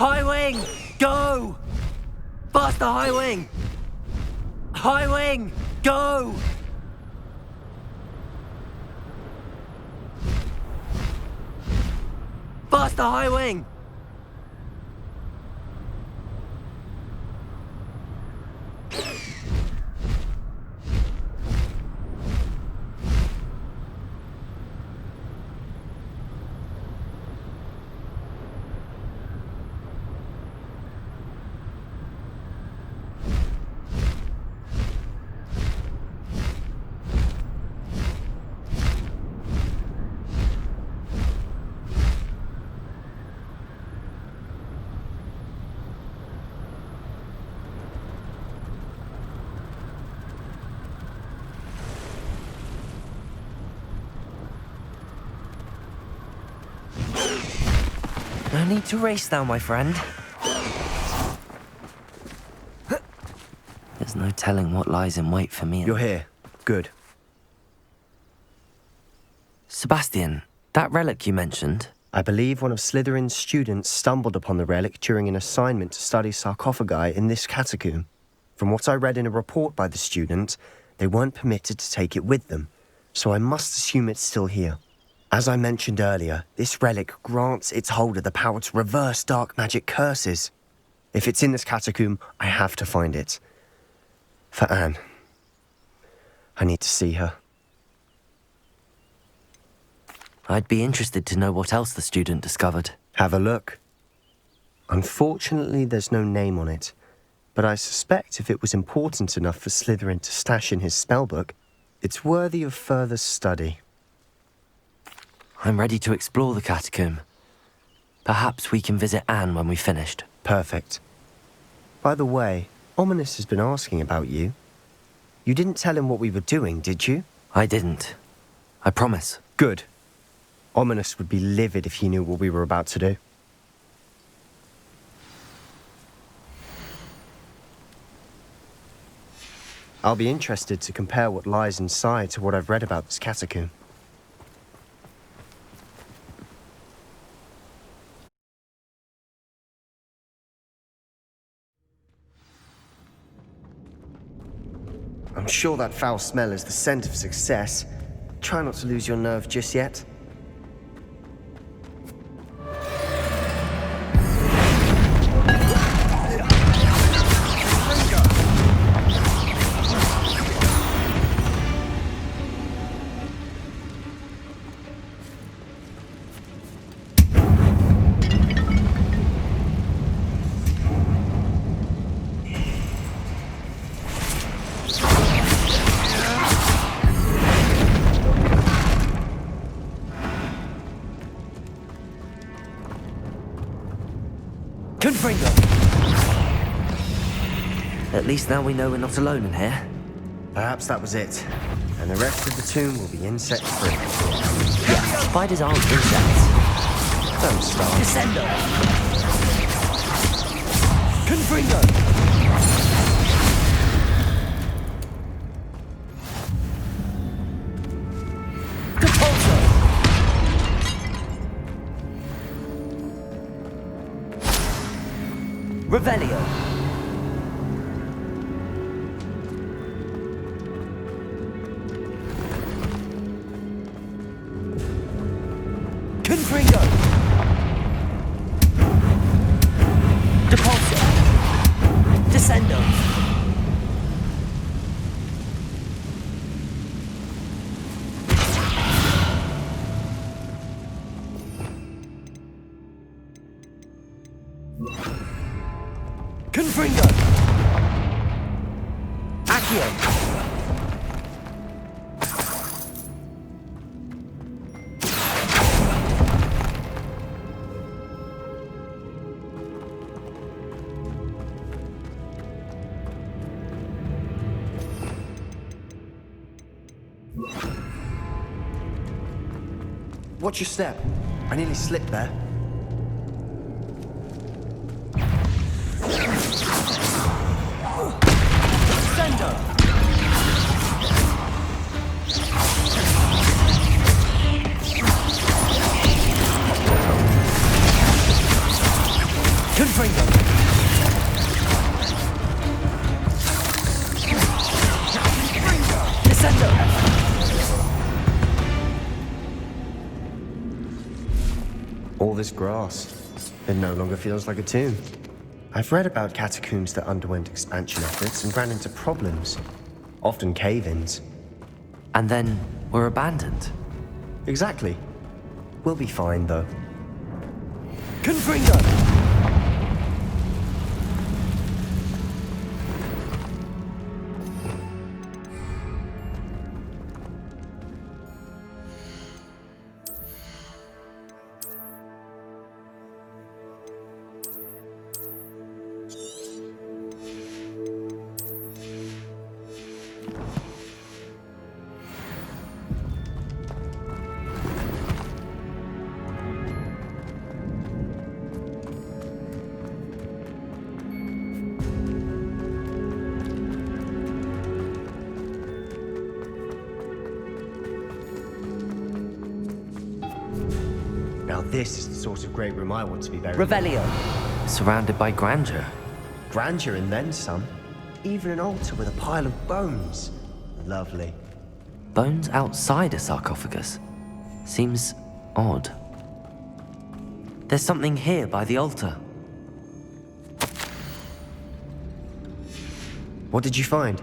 High wing! Go! Faster, high wing! High wing! Go! Faster, high wing! No need to race now, my friend. There's no telling what lies in wait for me. You're here. Good. Sebastian, that relic you mentioned. I believe one of Slytherin's students stumbled upon the relic during an assignment to study sarcophagi in this catacomb. From what I read in a report by the student, they weren't permitted to take it with them, so I must assume it's still here. As I mentioned earlier, this relic grants its holder the power to reverse dark magic curses. If it's in this catacomb, I have to find it. For Anne. I need to see her. I'd be interested to know what else the student discovered. Have a look. Unfortunately, there's no name on it, but I suspect if it was important enough for Slytherin to stash in his spellbook, it's worthy of further study. I'm ready to explore the catacomb. Perhaps we can visit Anne when we've finished. Perfect. By the way, Ominous has been asking about you. You didn't tell him what we were doing, did you? I didn't. I promise. Good. Ominous would be livid if he knew what we were about to do. I'll be interested to compare what lies inside to what I've read about this catacomb. I'm sure that foul smell is the scent of success. Try not to lose your nerve just yet. At least now we know we're not alone in here. Perhaps that was it. And the rest of the tomb will be insect-free. Yeah, spiders aren't insects. Don't start. Descendo! Confringo! Depulso! Revelio! Confringo! Depulso! Descendo! Confringo! Accio! Watch your step. I nearly slipped there. Descendo! All this grass. It no longer feels like a tomb. I've read about catacombs that underwent expansion efforts and ran into problems, often cave-ins. And then were abandoned. Exactly. We'll be fine, though. Confringo! Now this is the sort of great room I want to be buried in. Revelio. Surrounded by grandeur. Grandeur and then some. Even an altar with a pile of bones. Lovely. Bones outside a sarcophagus. Seems odd. There's something here by the altar. What did you find?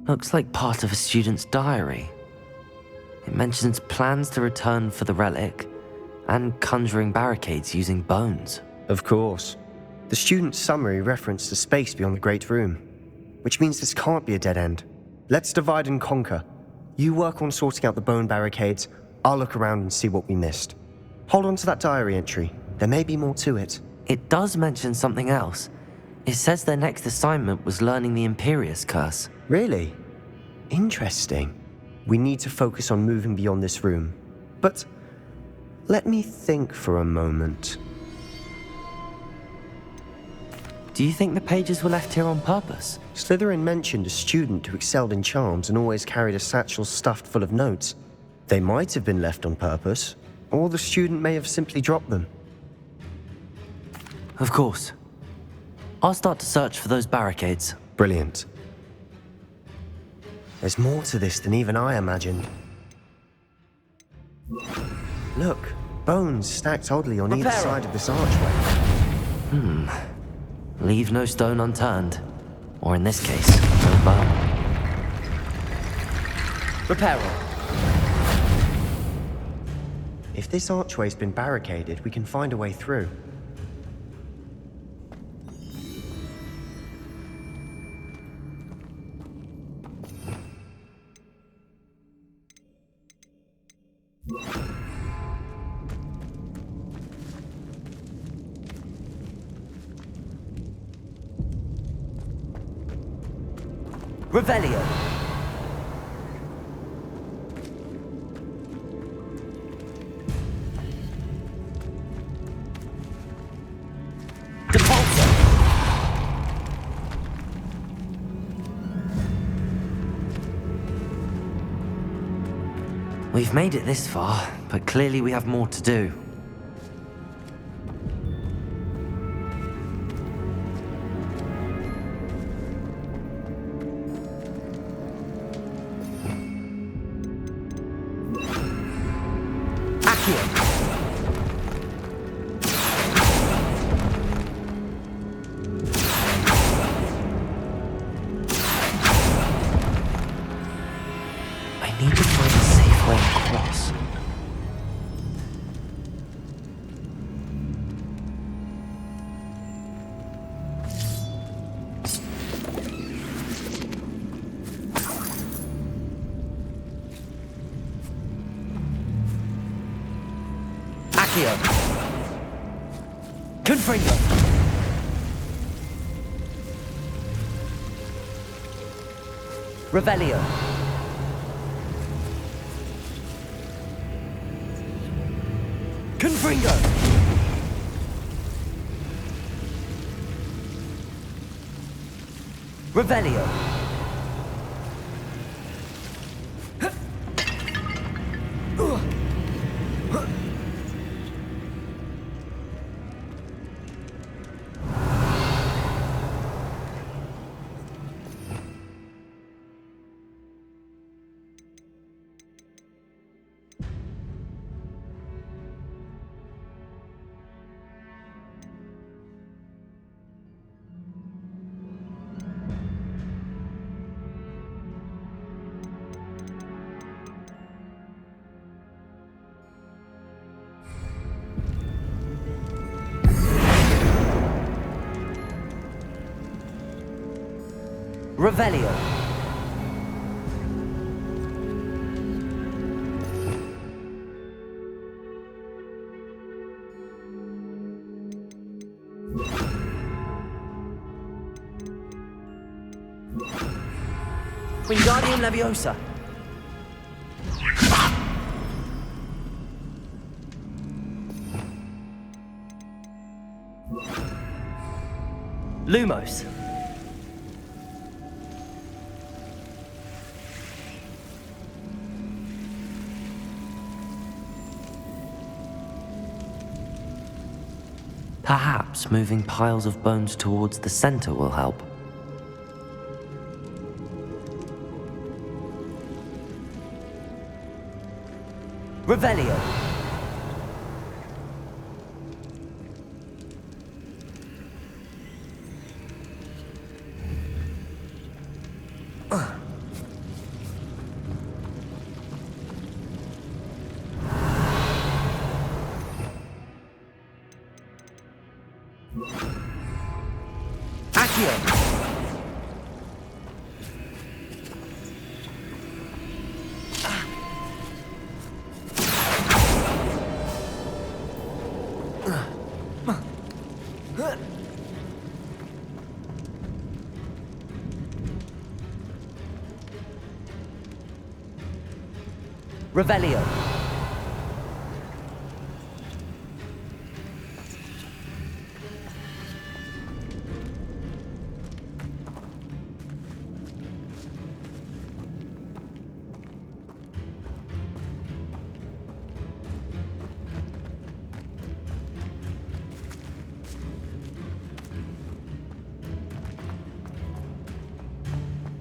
Looks like part of a student's diary. It mentions plans to return for the relic and conjuring barricades using bones. Of course. The student's summary referenced a space beyond the Great Room, which means this can't be a dead end. Let's divide and conquer. You work on sorting out the bone barricades, I'll look around and see what we missed. Hold on to that diary entry. There may be more to it. It does mention something else. It says their next assignment was learning the Imperius Curse. Really? Interesting. We need to focus on moving beyond this room. But let me think for a moment. Do you think the pages were left here on purpose? Slytherin mentioned a student who excelled in charms and always carried a satchel stuffed full of notes. They might have been left on purpose, or the student may have simply dropped them. Of course. I'll start to search for those barricades. Brilliant. There's more to this than even I imagined. Look, bones stacked oddly on either side of this archway. Leave no stone unturned. Or in this case, no bone. Reparo. If this archway's been barricaded, we can find a way through. Revelio. Depulso. We've made it this far, but clearly we have more to do. I need to find a safe way across. Accio. Confringo. Revelio. Confringo. Revelio. Revelio. Wingardium Leviosa. Lumos. Perhaps moving piles of bones towards the center will help. Revelio. Accio. Revelio.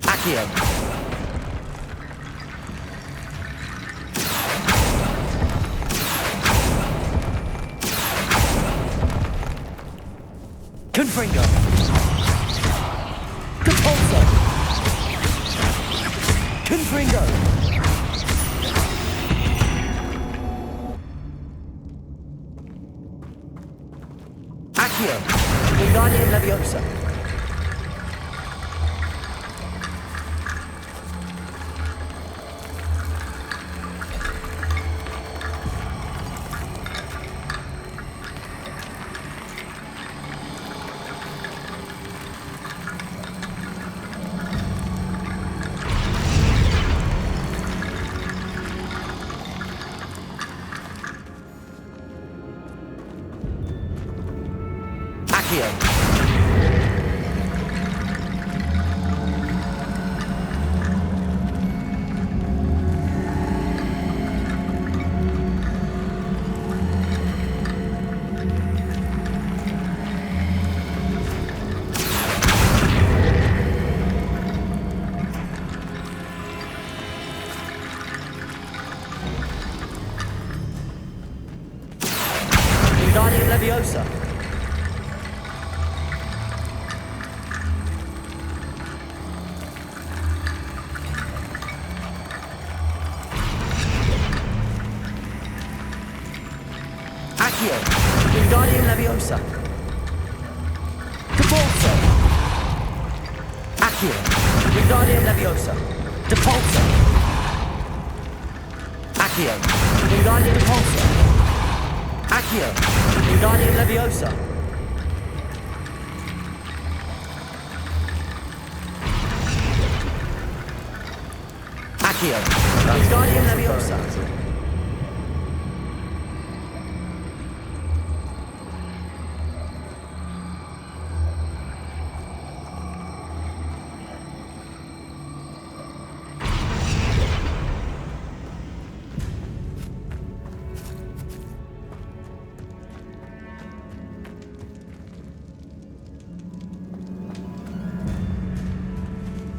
Accio. Confringo. Depulso. Confringo. Accio. Wingardium Leviosa. Accio. Wingardium Leviosa. Accio. Wingardium Leviosa. Depulso. Accio. Wingardium Leviosa. Depulso. Accio. Wingardium Depulso. Accio. Wingardium Leviosa. Accio. Wingardium Leviosa.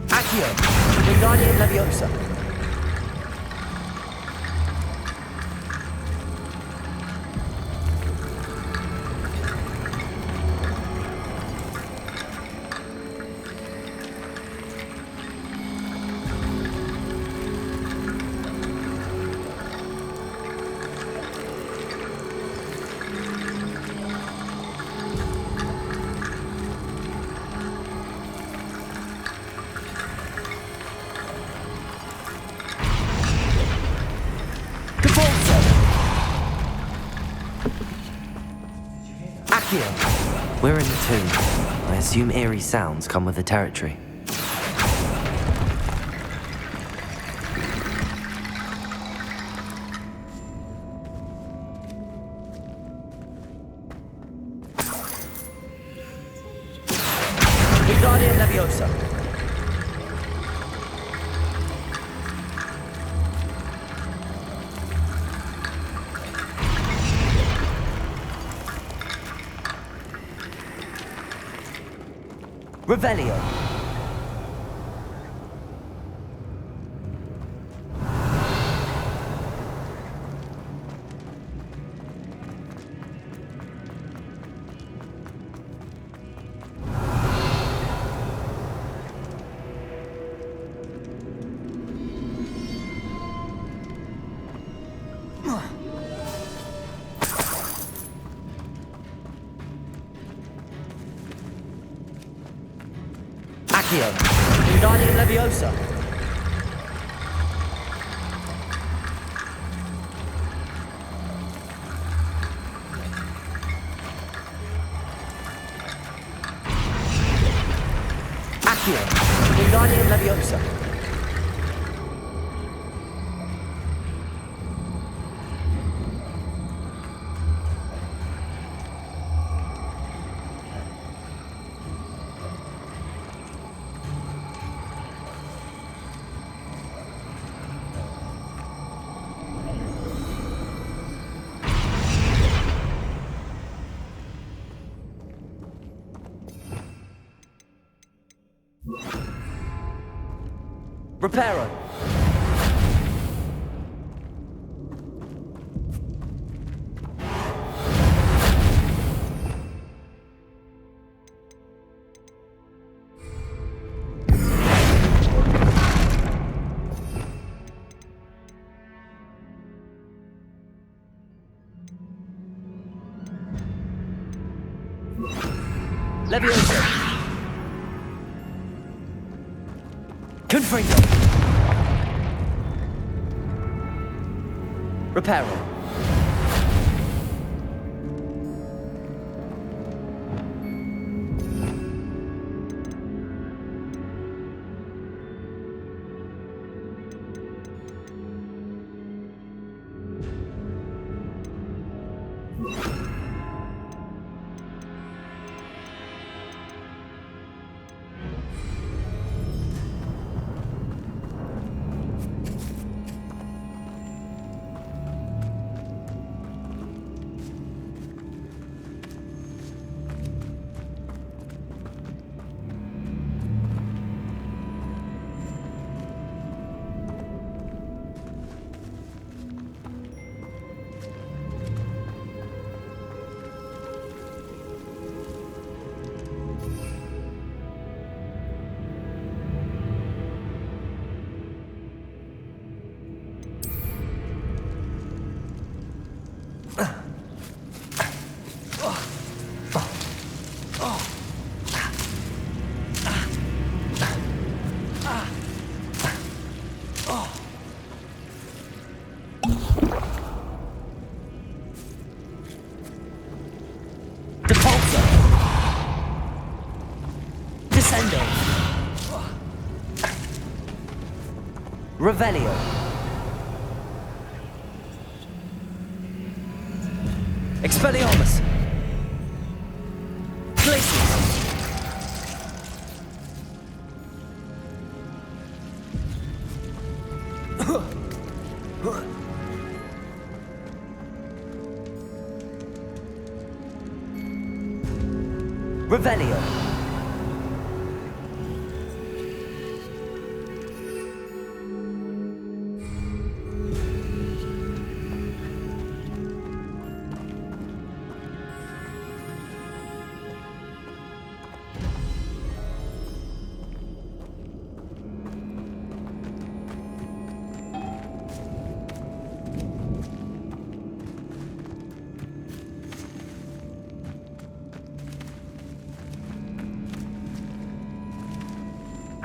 Accio. Wingardium Leviosa. Accio. We're in the tomb. I assume eerie sounds come with the territory. Wingardium Leviosa. Revelio. Accio. Wingardium Leviosa. Accio. Wingardium Leviosa. Reparo. Leviosa. Confringo. Reparo. Revelio. Expelliarmus. Glacius. Revelio.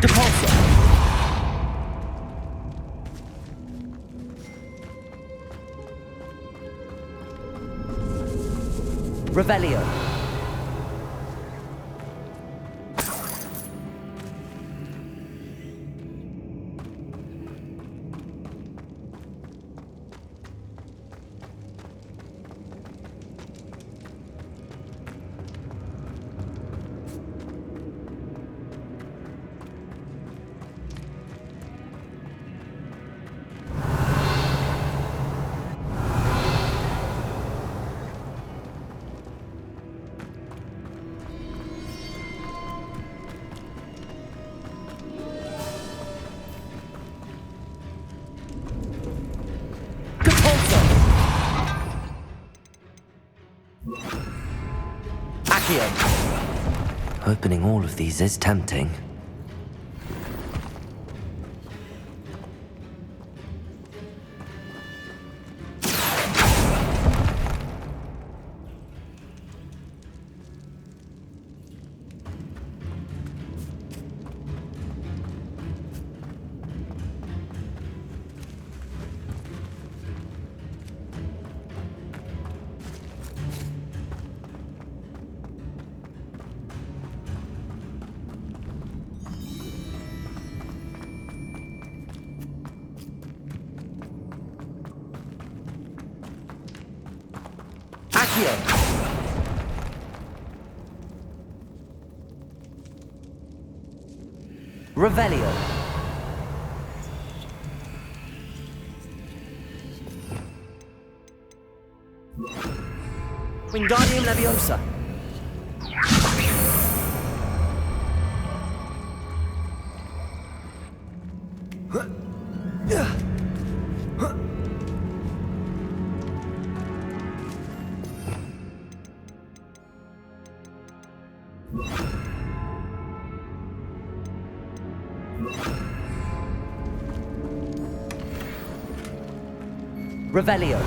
Depulso. Revelio. Opening all of these is tempting. Accio. Revelio. Wingardium Leviosa. Revelio.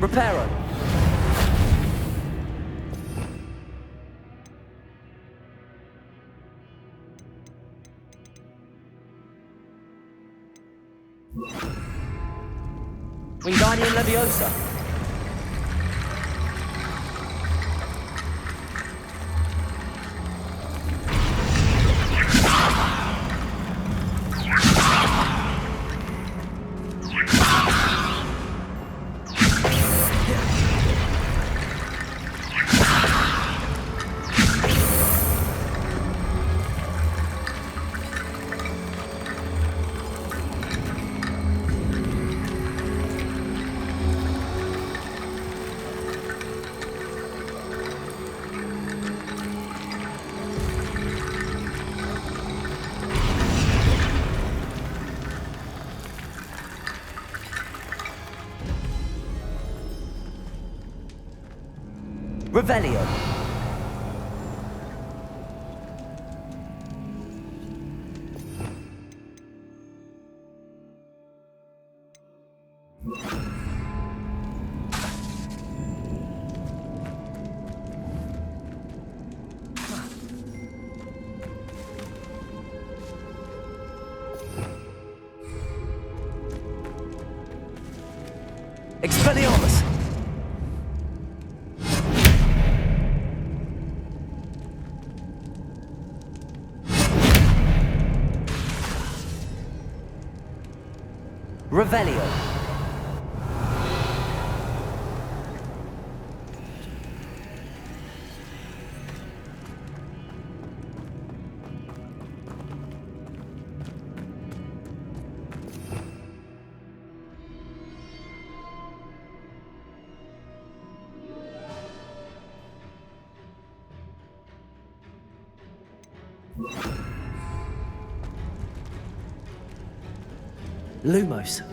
Reparo. Wingardium Leviosa. Revelio. Expelliarmus. Revelio. Lumos.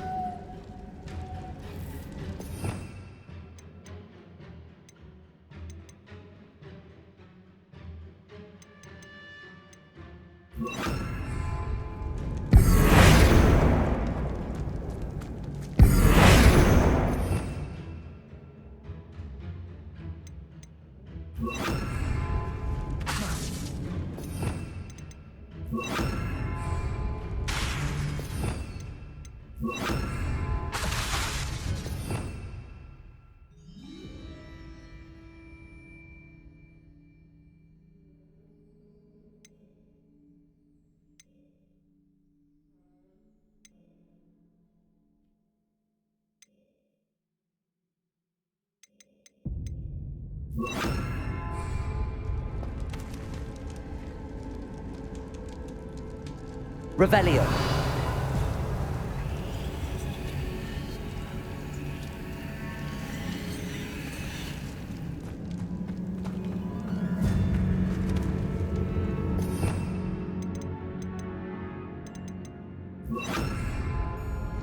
Revelio.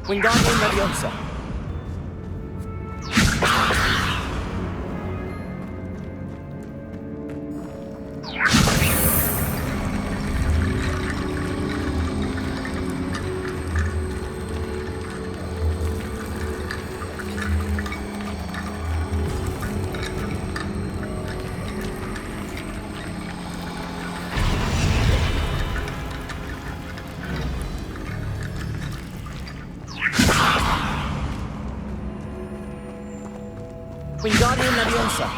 Wingardium Leviosa. Wingardium Leviosa.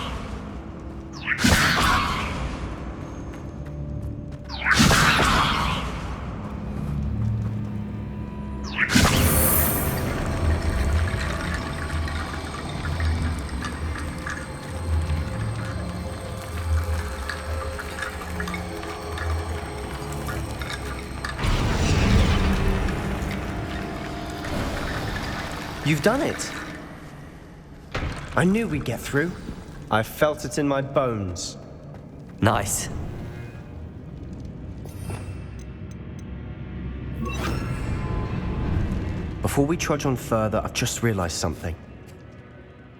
You've done it! I knew we'd get through. I felt it in my bones. Nice. Before we trudge on further, I've just realized something.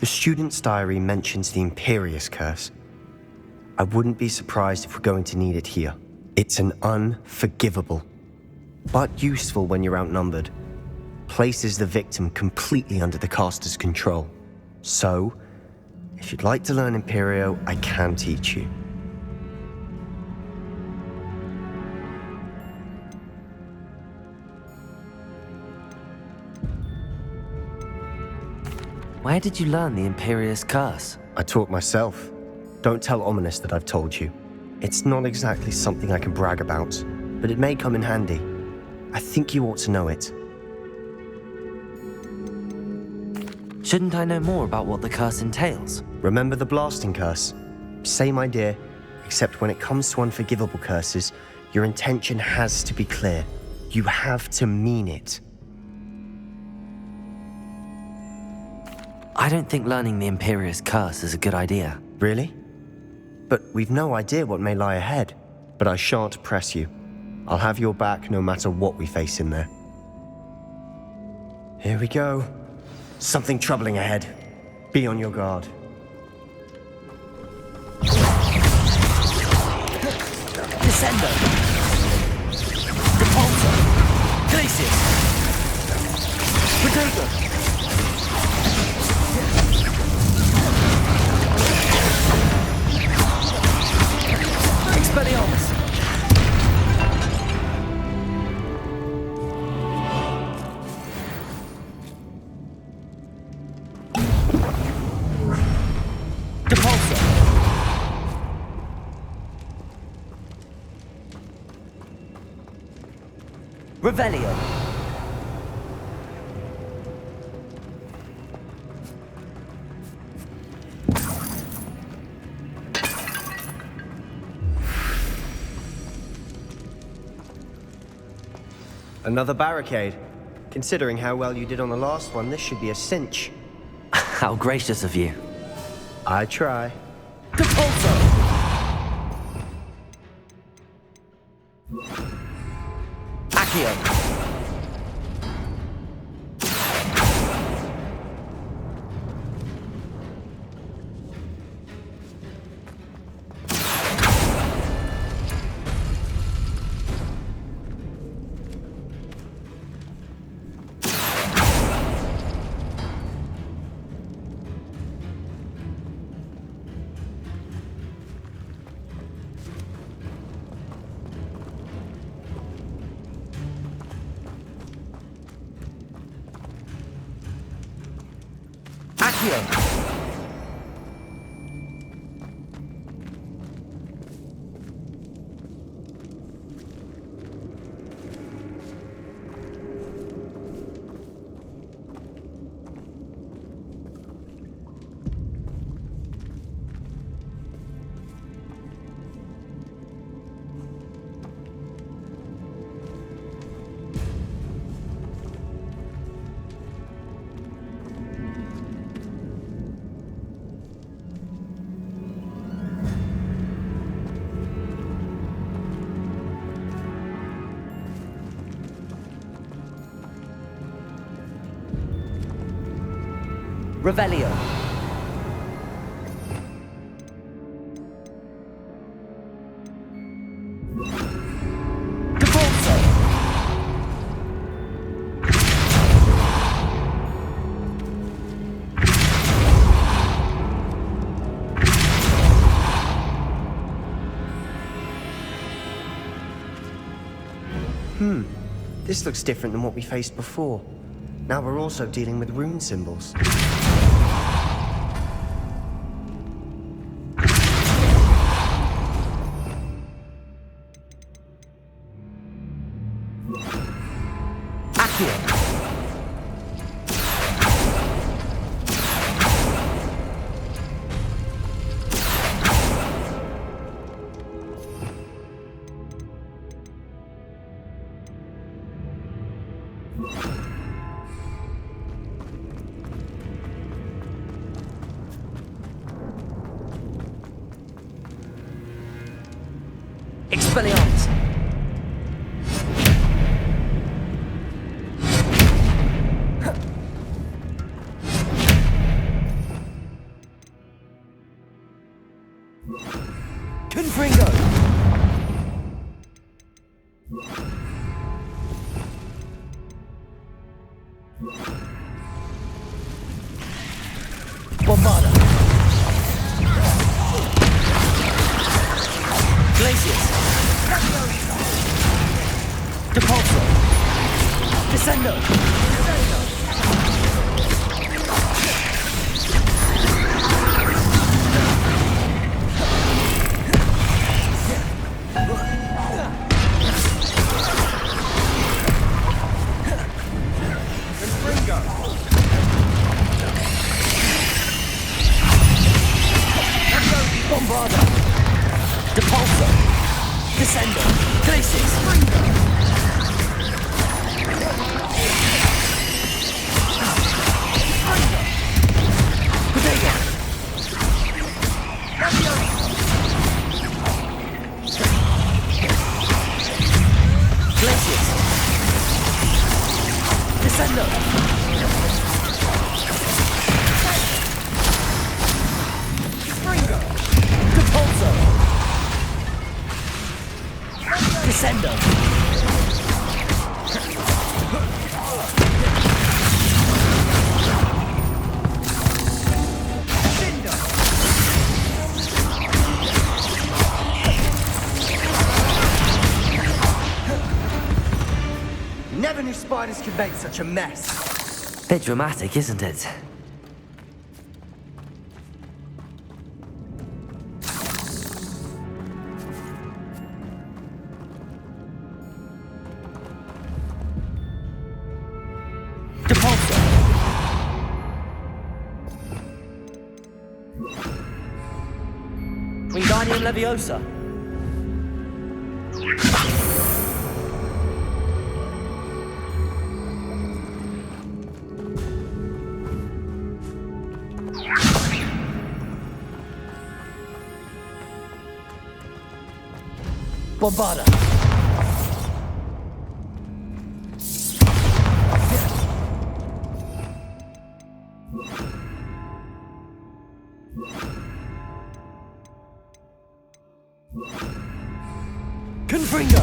The student's diary mentions the Imperious Curse. I wouldn't be surprised if we're going to need it here. It's an unforgivable, but useful when you're outnumbered. Places the victim completely under the caster's control. So, if you'd like to learn Imperio, I can teach you. Where did you learn the Imperious Curse? I taught myself. Don't tell Ominous that I've told you. It's not exactly something I can brag about, but it may come in handy. I think you ought to know it. Shouldn't I know more about what the curse entails? Remember the blasting curse? Same idea, except when it comes to unforgivable curses, your intention has to be clear. You have to mean it. I don't think learning the Imperious Curse is a good idea. Really? But we've no idea what may lie ahead. But I shan't press you. I'll have your back no matter what we face in there. Here we go. Something troubling ahead. Be on your guard. Descendo. Repulsor. Glacius. Protego. Expelliarmus. Depulsor. Revelio. Another barricade. Considering how well you did on the last one, this should be a cinch. How gracious of you. I try. Depulsor. Accio. Accio. Revelio. Devolso. This looks different than what we faced before. Now we're also dealing with rune symbols. Accio. Expelliarmus. Confringo. Bombarda. Glacius. Depulso. Descendo. Bombarda. Depulso. Descendo. Glacius. Bodega. Glacius. Descendo. Depulso. Descendo. Never knew spiders could make such a mess. Bit dramatic, isn't it? Depulso. Wingardium Leviosa. Bombarda. Confringo.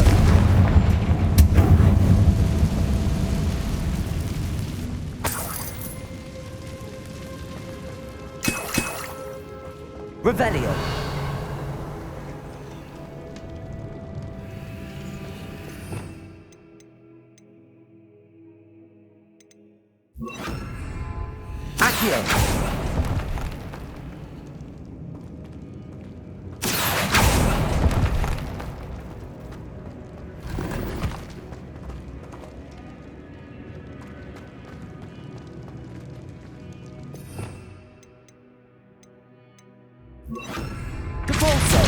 Revelio. Accio. Devolso.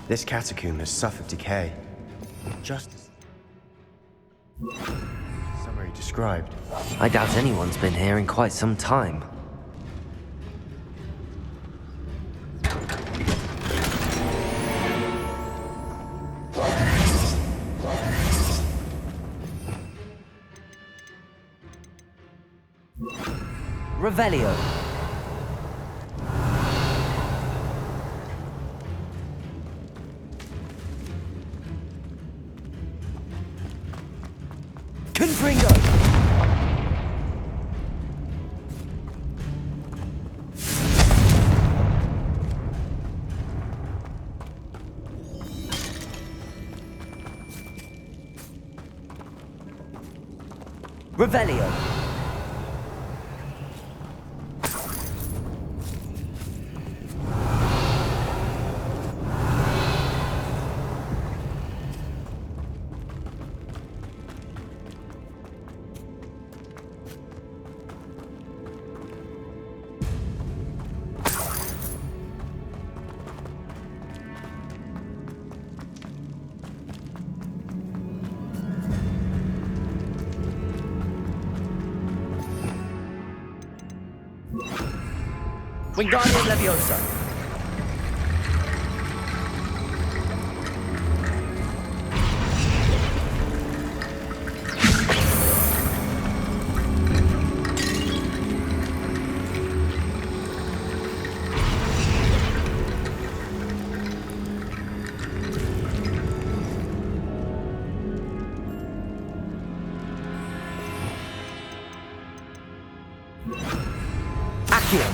This catacomb has suffered decay. Just as summary described. I doubt anyone's been here in quite some time. Revelio. Confringo. Revelio. Wingardium Leviosa. Accio.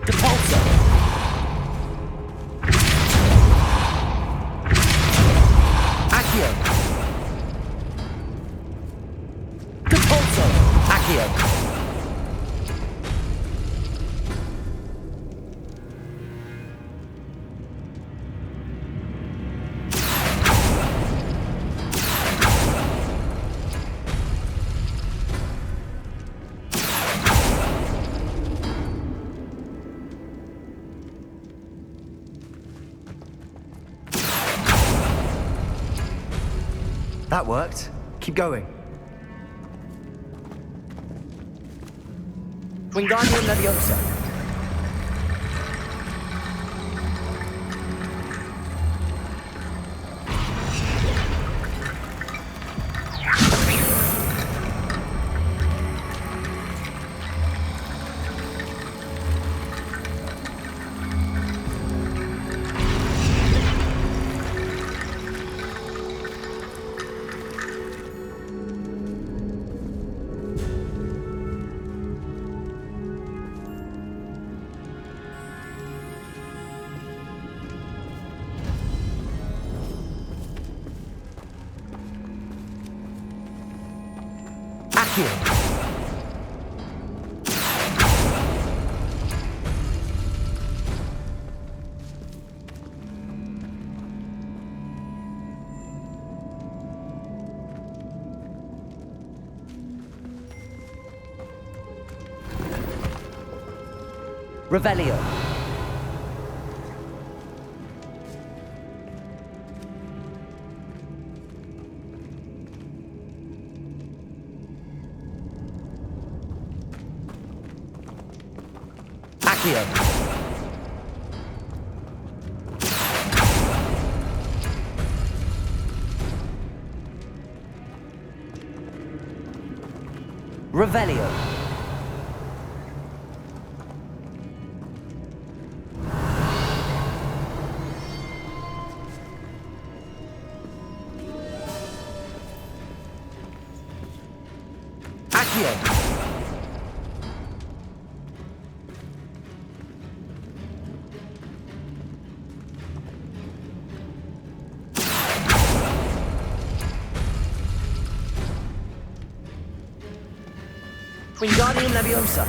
Depulso. Accio. Depulso. Accio. That worked. Keep going. Wingardium Leviosa. Accio. Revelio. Accio. Revelio. Accio. Wingardium Leviosa.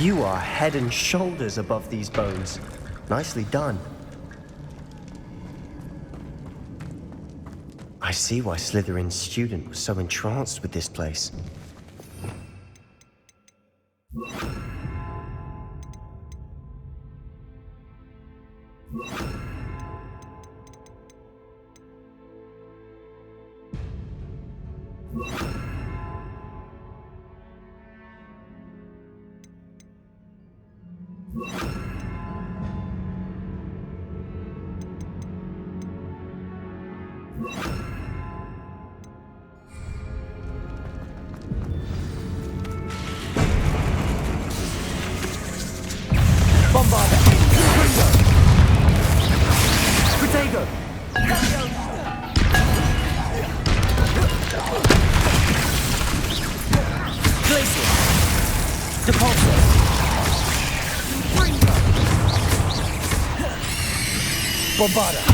You are head and shoulders above these bones. Nicely done. I see why Slytherin's student was so entranced with this place. Bombarder! Protego! Glacier! Depulso! Bombarder!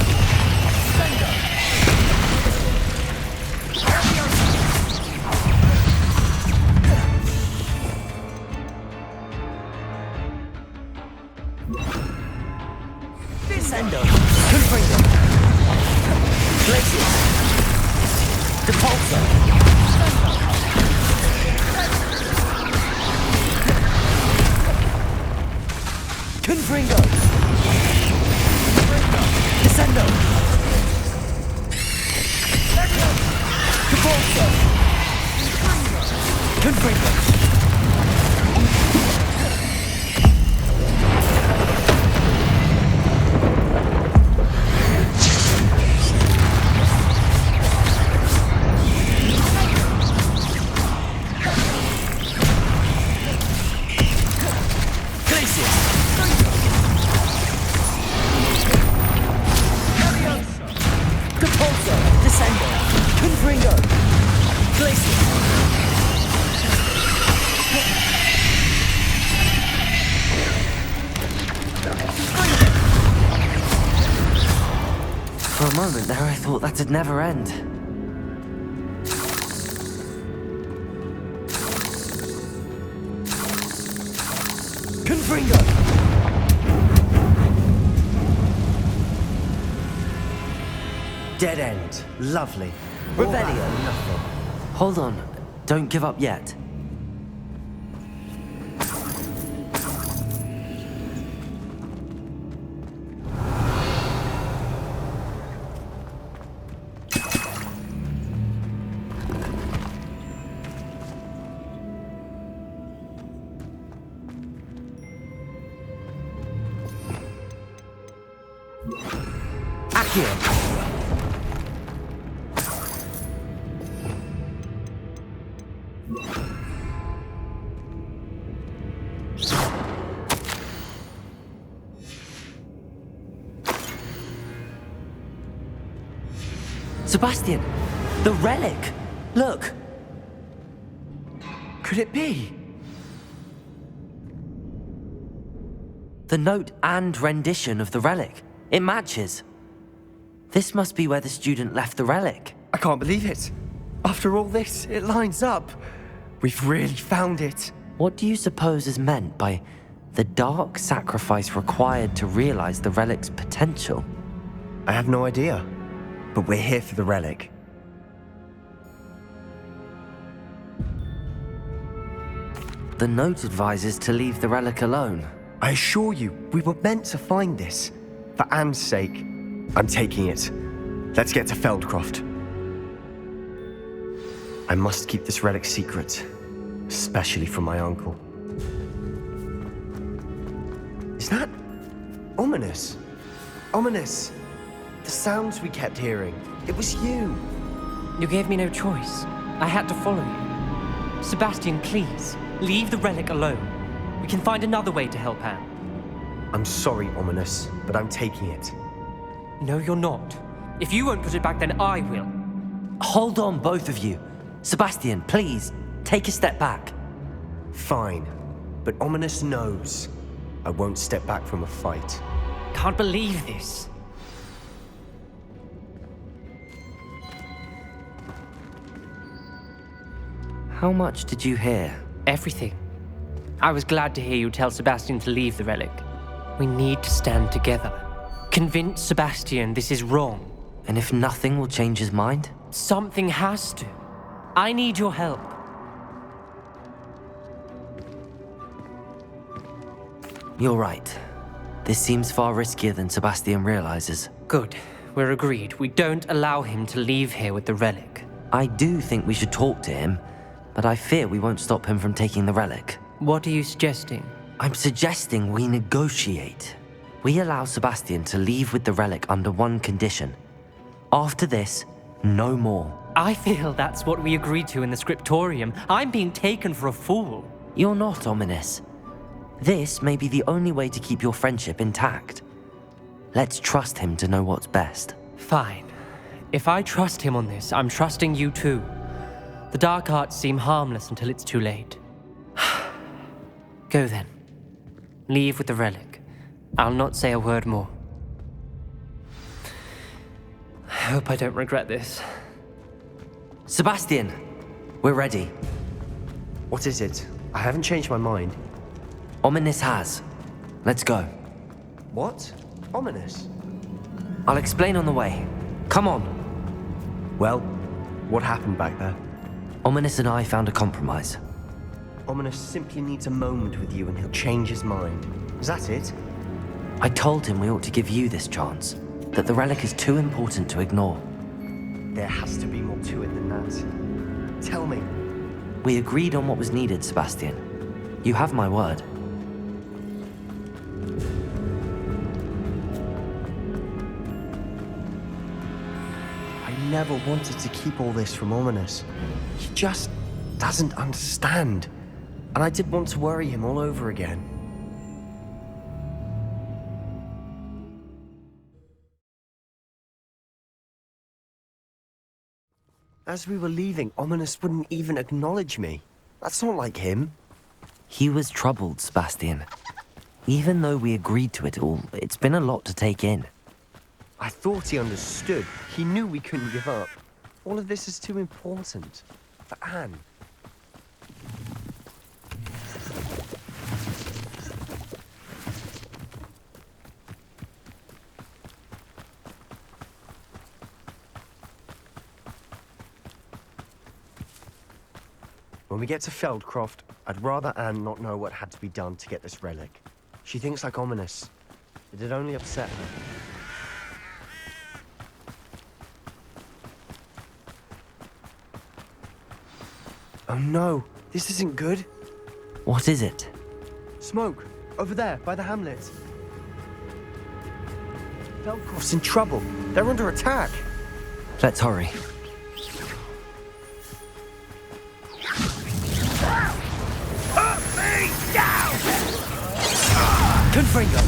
Descendo! Confringo! Glacier! Depulso! Confringo! Descendo! Depulso! Confringo! For a moment there, I thought that'd never end. Confringo! Dead end. Lovely. Revelio. All that for nothing. Hold on, don't give up yet. Accio! Sebastian! The relic! Look! Could it be? The note and rendition of the relic. It matches. This must be where the student left the relic. I can't believe it. After all this, it lines up. We've really found it. What do you suppose is meant by the dark sacrifice required to realize the relic's potential? I have no idea. But we're here for the relic. The note advises to leave the relic alone. I assure you, we were meant to find this. For Anne's sake, I'm taking it. Let's get to Feldcroft. I must keep this relic secret, especially from my uncle. Is that ominous? Ominous. The sounds we kept hearing. It was you. You gave me no choice. I had to follow you. Sebastian, please, leave the relic alone. We can find another way to help Anne. I'm sorry, Ominous, but I'm taking it. No, you're not. If you won't put it back, then I will. Hold on, both of you. Sebastian, please, take a step back. Fine, but Ominous knows I won't step back from a fight. Can't believe this. How much did you hear? Everything. I was glad to hear you tell Sebastian to leave the relic. We need to stand together. Convince Sebastian this is wrong. And if nothing will change his mind? Something has to. I need your help. You're right. This seems far riskier than Sebastian realizes. Good. We're agreed. We don't allow him to leave here with the relic. I do think we should talk to him, but I fear we won't stop him from taking the relic. What are you suggesting? I'm suggesting we negotiate. We allow Sebastian to leave with the relic under one condition. After this, no more. I feel that's what we agreed to in the scriptorium. I'm being taken for a fool. You're not ominous. This may be the only way to keep your friendship intact. Let's trust him to know what's best. Fine. If I trust him on this, I'm trusting you too. The dark arts seem harmless until it's too late. Go then. Leave with the relic. I'll not say a word more. I hope I don't regret this. Sebastian! We're ready. What is it? I haven't changed my mind. Ominous has. Let's go. What? Ominous? I'll explain on the way. Come on. Well, what happened back there? Ominous and I found a compromise. Ominous simply needs a moment with you and he'll change his mind. Is that it? I told him we ought to give you this chance, that the relic is too important to ignore. There has to be more to it than that. Tell me. We agreed on what was needed, Sebastian. You have my word. I never wanted to keep all this from Ominous. He just doesn't understand. And I didn't want to worry him all over again. As we were leaving, Ominous wouldn't even acknowledge me. That's not like him. He was troubled, Sebastian. Even though we agreed to it all, it's been a lot to take in. I thought he understood. He knew we couldn't give up. All of this is too important. For Anne. When we get to Feldcroft, I'd rather Anne not know what had to be done to get this relic. She thinks like Ominous. It'd only upset her. Oh no, this isn't good. What is it? Smoke, over there, by the hamlet. Feldcroft's in trouble. They're under attack. Let's hurry. Confringo!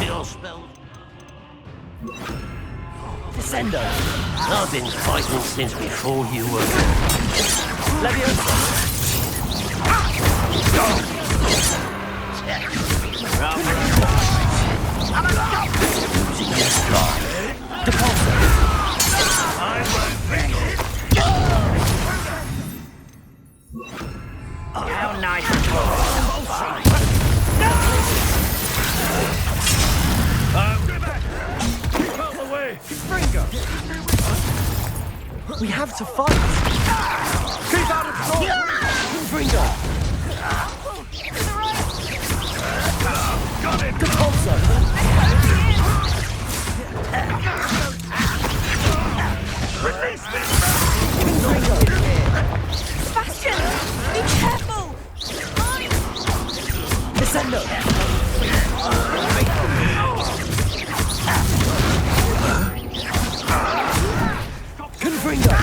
Kill spell. Descendo! I've been fighting since before you were. Leviosa! Losing your stride. Depulso! How nice. We have to fight. Keep out of sight! Confringo! Got it. Depulso! Release me. Confringo! Sebastian! Be careful! Descendo! Confringo!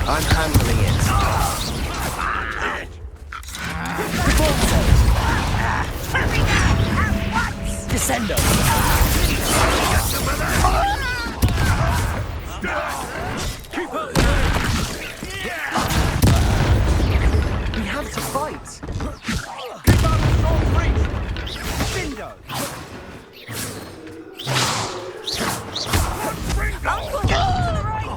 I'm handling it. Depulso! Descendo! We have to fight. Uncle! To the right!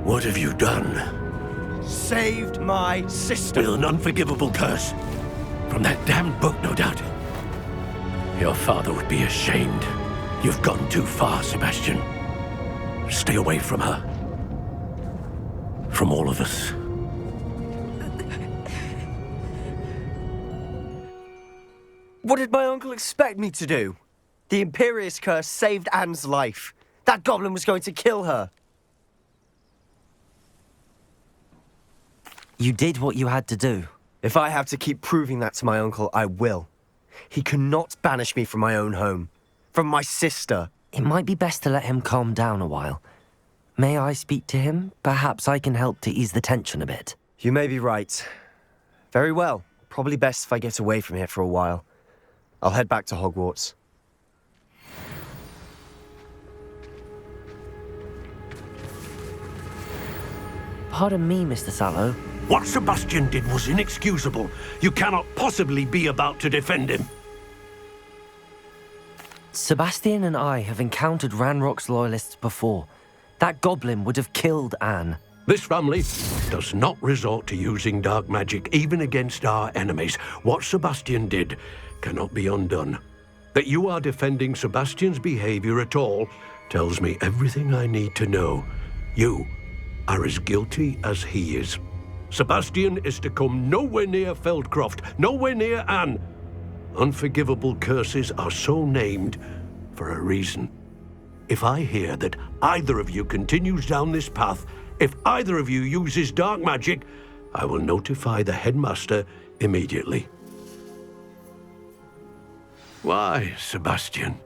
What have you done? Saved my sister. With an unforgivable curse. From that damned book, no doubt. Your father would be ashamed. You've gone too far, Sebastian. Stay away from her. From all of us. What did my uncle expect me to do? The Imperious curse saved Anne's life. That goblin was going to kill her. You did what you had to do. If I have to keep proving that to my uncle, I will. He cannot banish me from my own home. From my sister. It might be best to let him calm down a while. May I speak to him? Perhaps I can help to ease the tension a bit. You may be right. Very well. Probably best if I get away from here for a while. I'll head back to Hogwarts. Pardon me, Mr. Sallow. What Sebastian did was inexcusable. You cannot possibly be about to defend him. Sebastian and I have encountered Ranrock's loyalists before. That goblin would have killed Anne. This family does not resort to using dark magic, even against our enemies. What Sebastian did cannot be undone. That you are defending Sebastian's behavior at all tells me everything I need to know. You are as guilty as he is. Sebastian is to come nowhere near Feldcroft, nowhere near Anne. Unforgivable curses are so named for a reason. If I hear that either of you continues down this path, if either of you uses dark magic, I will notify the headmaster immediately. Why, Sebastian?